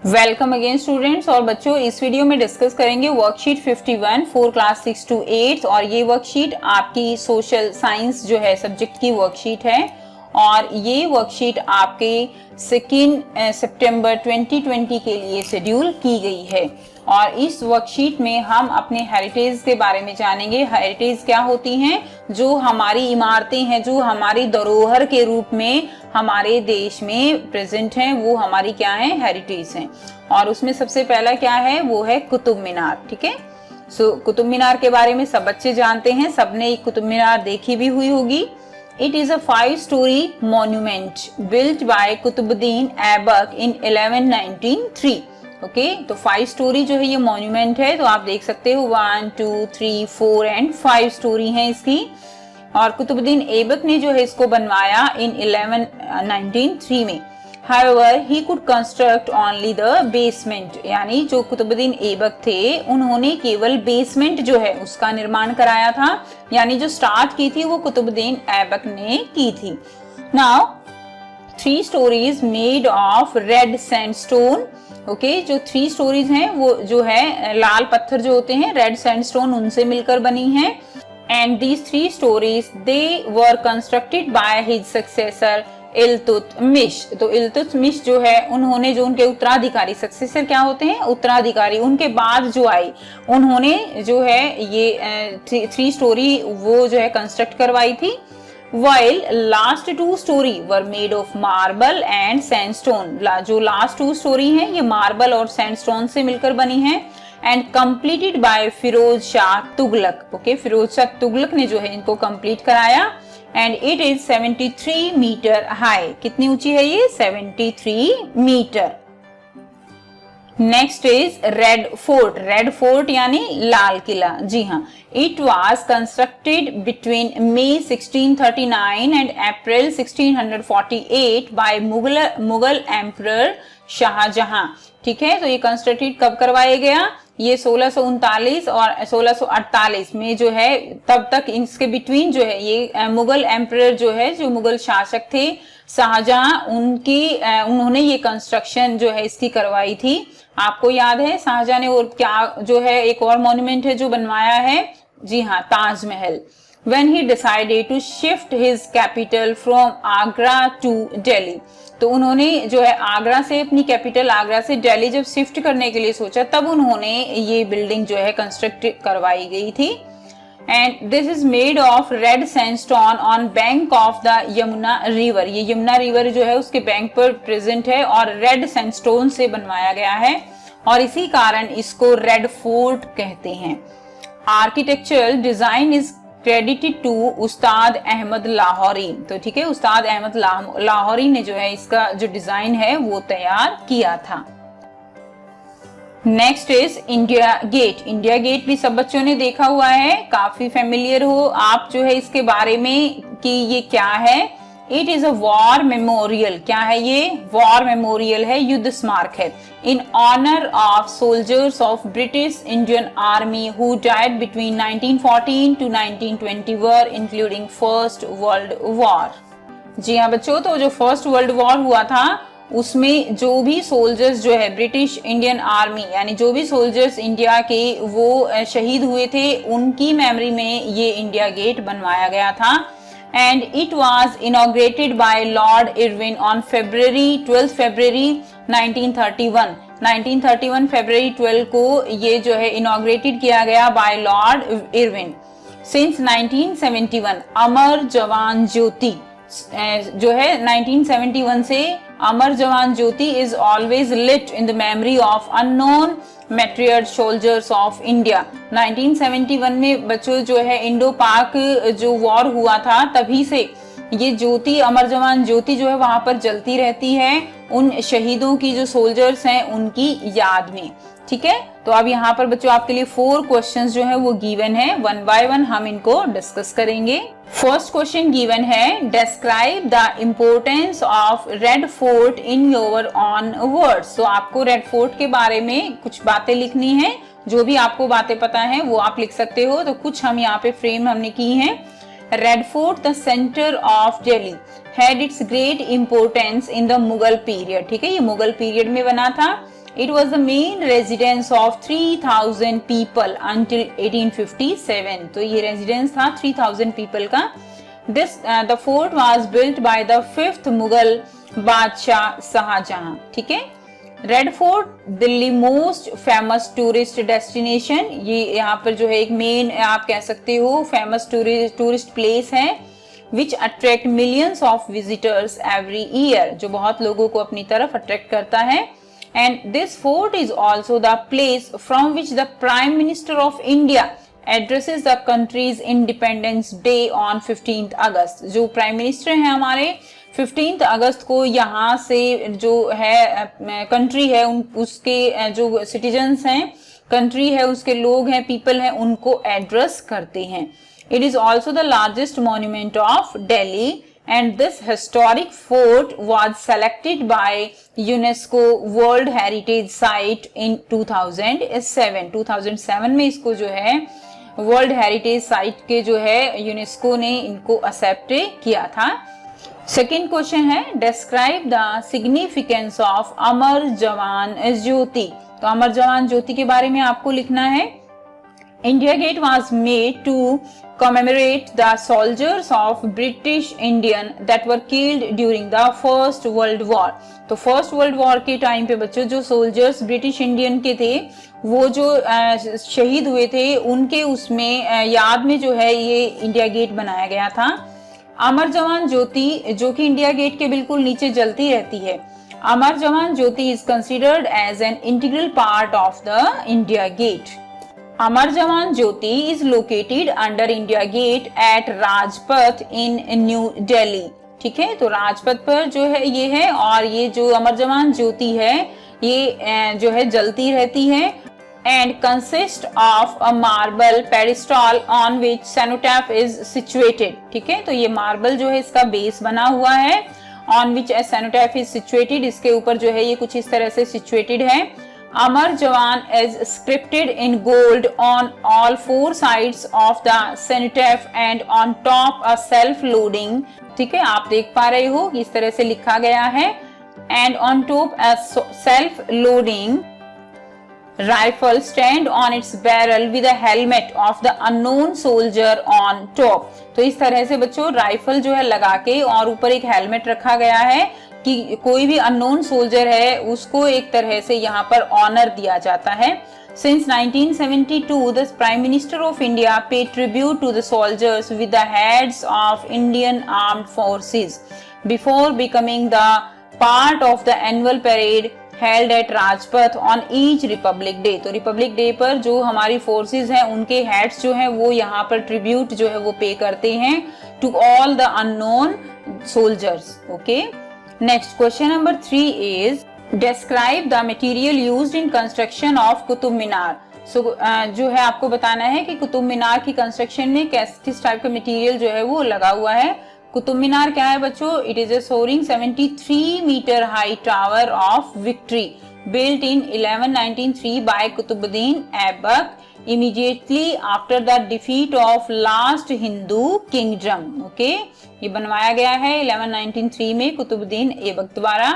Welcome again students. और बच्चों, इस वीडियो में डिस्कस करेंगे वर्कशीट 51 फॉर क्लास 6 to 8। और ये वर्कशीट आपकी सोशल साइंस जो है सब्जेक्ट की वर्कशीट है और ये वर्कशीट आपके 2 सितंबर 2020 के लिए शेड्यूल की गई है। और इस वर्कशीट में हम अपने हेरिटेज के बारे में जानेंगे। हेरिटेज क्या होती हैं? जो हमारी इमारतें हैं, जो हमारी धरोहर के रूप में हमारे देश में प्रेजेंट हैं, वो हमारी क्या है? हेरिटेज हैं। और उसमें सबसे पहला क्या है? वो है कुतुब मीनार। ठीक है, कुतुब मीनार के बारे में सब बच्चे जानते हैं, सबने कुतुब मीनार देखी भी हुई होगी। It is a 5-story monument built by Qutubuddin Aibak in 1193। Okay, तो 5 स्टोरी जो है ये मॉन्यूमेंट है। तो आप देख सकते हो 1, 2, 3, 4 एंड 5 स्टोरी है इसकी। और कुतुबुद्दीन ऐबक ने जो है इसको बनवाया इन 1193 में। However, he could construct only the basement, यानी जो कुतुबुद्दीन ऐबक थे उन्होंने केवल बेसमेंट जो है उसका निर्माण कराया था, यानी जो स्टार्ट की थी वो कुतुबुद्दीन ऐबक ने की थी। Now 3 stories made of red sandstone। Okay, जो 3 स्टोरीज हैं वो जो है लाल पत्थर जो होते हैं रेड सैंडस्टोन उनसे मिलकर बनी हैं। And these 3 stories they were constructed by his successor Iltutmish. तो इल्तुतमिश जो है उन्होंने, जो उनके उत्तराधिकारी, सक्सेसर क्या होते हैं? उत्तराधिकारी, उनके बाद जो आई उन्होंने जो है ये 3 स्टोरी वो जो है कंस्ट्रक्ट करवाई थी। While last 2 story were made of marble and sandstone। जो last 2 story हैं ये मार्बल और सैंडस्टोन से मिलकर बनी हैं। And completed by Firoz Shah Tughlaq. Okay, Firoz Shah Tughlaq ने जो है इनको कंप्लीट कराया। And it is 73 metre high. कितनी ऊंची है ये? 73 मीटर। Next is Red Fort. Red Fort यानी लाल किला। जी हाँ, it was constructed between May 1639 and April 1648 by Mughal emperor Shahjahan. ठीक है, तो ये कंस्ट्रक्टेड कब करवाया गया? ये 1639 और 1648 में जो है, तब तक इसके बिटवीन जो है ये मुगल एम्परर जो है, जो मुगल शासक थे शाहजहां, उन्होंने ये कंस्ट्रक्शन जो है इसकी करवाई थी। आपको याद है शाहजहां ने और क्या जो है एक और मॉन्यूमेंट है जो बनवाया है? जी हाँ, Taj Mahal. When he decided to shift his capital from Agra to Delhi. तो उन्होंने जो है आगरा से अपनी कैपिटल आगरा से दिल्ली जब शिफ्ट करने के लिए सोचा, तब उन्होंने ये बिल्डिंग जो है कंस्ट्रक्ट करवाई गई थी। And this is made of red sandstone on bank of the Yamuna river. ये यमुना रिवर जो है उसके बैंक पर प्रेजेंट है और रेड सैंडस्टोन से बनवाया गया है और इसी कारण इसको रेड फोर्ट कहते हैं। Architectural design is credited to Ustad Ahmad Lahori. तो ठीक है, उस्ताद अहमद लाहौरी ने जो है इसका जो डिजाइन है वो तैयार किया था। Next is India Gate. India Gate भी सब बच्चों ने देखा हुआ है, काफी फेमिलियर हो आप जो है इसके बारे में कि ये क्या है। It is a war memorial. क्या है ये? वॉर मेमोरियल है, युद्ध स्मारक है। In honour of soldiers of British Indian army who died between 1914 to 1921 including first world war. जी हाँ बच्चों, तो जो फर्स्ट वर्ल्ड वॉर हुआ था उसमें जो भी सोल्जर्स जो है ब्रिटिश इंडियन आर्मी, यानी जो भी सोल्जर्स इंडिया के वो शहीद हुए थे, उनकी मेमोरी में ये इंडिया गेट बनवाया गया था। And it was inaugurated by Lord Irwin on 12 February 1931। 1931 फरवरी 12 को ये जो है इनॉग्रेटेड किया गया by Lord Irwin. Since 1971 Amar Jawan Jyoti जो है 1971 से Amar Jawan Jyoti is always lit in the memory of unknown martyred soldiers of India. 1971 में बच्चों जो है इंडो पाक जो वॉर हुआ था तभी से ये ज्योति, अमर जवान ज्योति जो है वहां पर जलती रहती है उन शहीदों की, जो सोल्जर्स हैं उनकी याद में। ठीक है, तो अब यहाँ पर बच्चों आपके लिए 4 क्वेश्चंस जो है वो गिवन है, 1 बाय 1 हम इनको डिस्कस करेंगे। फर्स्ट क्वेश्चन गिवन है, describe the importance of red fort in your on words. तो आपको रेड फोर्ट के बारे में कुछ बातें लिखनी है, जो भी आपको बातें पता है वो आप लिख सकते हो। तो कुछ हम यहाँ पे फ्रेम हमने की है। Red fort the centre of Delhi had its great importance in the Mughal period. ठीक है, ये मुगल पीरियड में बना था। It was the main residence of 3000 people until 1857. तो ये residence था 3000 people का. The fort was built by the 5th Mughal बादशाह शाहजहां. ठीक है. Red fort Delhi most famous tourist destination. ये यहाँ पर जो है एक मेन आप कह सकते हो फेमस टूरिस्ट प्लेस है which attract millions of visitors every year, जो बहुत लोगों को अपनी तरफ अट्रैक्ट करता है. And this fort is also the place from which the prime minister of India addresses the countries independence day on 15 अगस्त. जो प्राइम मिनिस्टर हैं हमारे 15 अगस्त को यहाँ से जो है कंट्री है उसके जो सिटीजन्स हैं, कंट्री है उसके लोग हैं, पीपल हैं, उनको एड्रेस करते हैं. It is also the largest monument of Delhi and this historic fort was selected by UNESCO World Heritage Site in 2007. 2007 में इसको जो है वर्ल्ड हेरिटेज साइट के जो है यूनेस्को ने इनको एक्सेप्ट किया था. सेकेंड क्वेश्चन है डिस्क्राइब द सिग्निफिकेंस ऑफ अमर जवान ज्योति. तो अमर जवान ज्योति के बारे में आपको लिखना है. India Gate was made to commemorate the soldiers of British Indian that were killed during the First World War. तो फर्स्ट वर्ल्ड वॉर के टाइम पे बच्चों जो सोल्जर्स ब्रिटिश इंडियन के थे वो जो शहीद हुए थे उनके उसमें याद में जो है ये इंडिया गेट बनाया गया था. अमर जवान ज्योति जो कि इंडिया गेट के बिल्कुल नीचे जलती रहती है. Amar Jawan Jyoti is considered as an integral part of the India gate. Amar Jawan Jyoti is located under India gate at Rajpath in new Delhi. ठीक है, तो राजपथ पर जो है ये है और ये जो अमर जवान ज्योति है ये जो है जलती रहती है. And consist of a marble pedestal on which cenotaph is situated. ठीक है, तो ये मार्बल जो है इसका बेस बना हुआ है on which a cenotaph is situated. इसके ऊपर जो है ये कुछ इस तरह से सिचुएटेड है. Amar Jawan is scripted in gold on all four sides of the cenotaph and on top a self-loading. ठीक है, आप देख पा रहे हो इस तरह से लिखा गया है. And on top a self-loading rifle stand on its barrel with a helmet of the unknown soldier on top. तो इस तरह से बच्चों राइफल जो है लगा के और ऊपर एक हेलमेट रखा गया है कि कोई भी अननोन सोल्जर है उसको एक तरह से यहाँ पर ऑनर दिया जाता है. Since 1972, the Prime Minister of India paid tribute to the soldiers with the heads of Indian Armed Forces before becoming the part of the annual parade held at Rajpath on each Republic Day. तो Republic Day पर जो हमारी forces हैं उनके heads जो हैं वो यहाँ पर ट्रिब्यूट जो है वो पे करते हैं to all the unknown soldiers. Okay. Next question number 3 is describe the material used in construction of Qutub Minar. So जो है आपको बताना है कि कुतुब मीनार की कंस्ट्रक्शन में किस टाइप का मटेरियल जो है वो लगा हुआ है. कुतुब मीनार क्या है बच्चों? It is a soaring 73 metre high tower of victory built in 1193 by Qutbuddin Aibak immediately after the defeat of last Hindu kingdom. Okay, ये बनवाया गया है 1193 में कुतुबुद्दीन ऐबक द्वारा.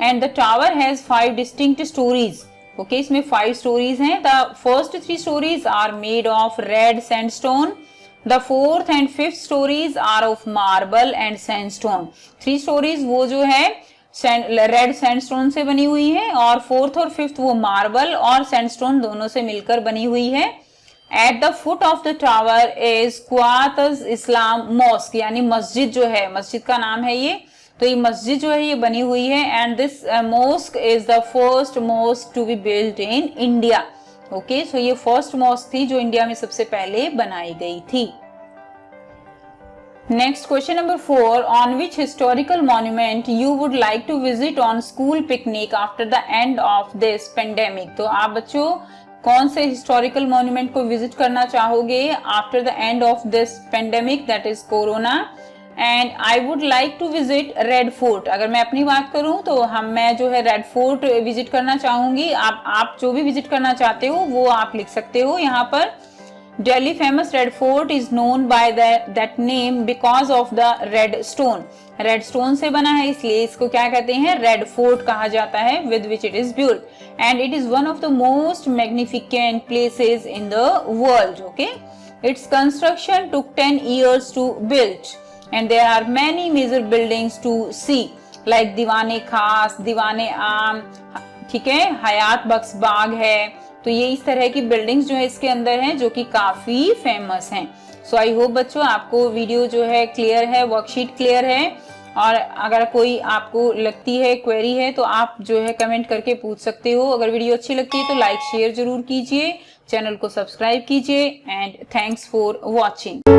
And the tower has 5 distinct storeys. Okay, इसमें 5 स्टोरीज हैं. The first 3 storeys are made of red sandstone. द 4th and 5th storeys are of marble and sandstone. 3 storeys वो जो है रेड सैंडस्टोन से बनी हुई है और 4th और 5th वो मार्बल और सैंडस्टोन दोनों से मिलकर बनी हुई है. At the foot of the tower is Quwat Islam Mosque, यानी मस्जिद जो है, मस्जिद का नाम है ये. तो ये मस्जिद जो है ये बनी हुई है. And this mosque is the first mosque to be built in India. Okay, so ये फर्स्ट मॉस्क थी जो इंडिया में सबसे पहले बनाई गई थी. Next question number 4, on which historical monument you would like to visit on school picnic after the end of this pandemic. तो आप बच्चों कौन से हिस्टोरिकल मॉन्यूमेंट को विजिट करना चाहोगे after the end of this pandemic that is corona. And I would like to visit Red Fort. अगर मैं अपनी बात करूं तो मैं जो है रेड फोर्ट विजिट करना चाहूंगी. आप जो भी विजिट करना चाहते हो वो आप लिख सकते हो यहाँ पर. Delhi famous Red Fort is known by that name because of the red stone. Red stone से बना है इसलिए इसको क्या कहते हैं, रेड फोर्ट कहा जाता है, with which it is built, and it is one of the most magnificent places in the world. Okay, its construction took 10 years to build, and there are many major buildings to see, like दीवाने खास, दीवाने आम, ठीक है, हयात बख्श बाग है। तो ये इस तरह की बिल्डिंग्स जो है इसके अंदर हैं जो कि काफी फेमस हैं। सो आई होप बच्चों आपको वीडियो जो है क्लियर है, वर्कशीट क्लियर है, और अगर कोई आपको लगती है क्वेरी है तो आप जो है कमेंट करके पूछ सकते हो। अगर वीडियो अच्छी लगती है तो लाइक शेयर जरूर कीजिए, चैनल को सब्सक्राइब कीजिए, एंड थैंक्स फॉर वॉचिंग।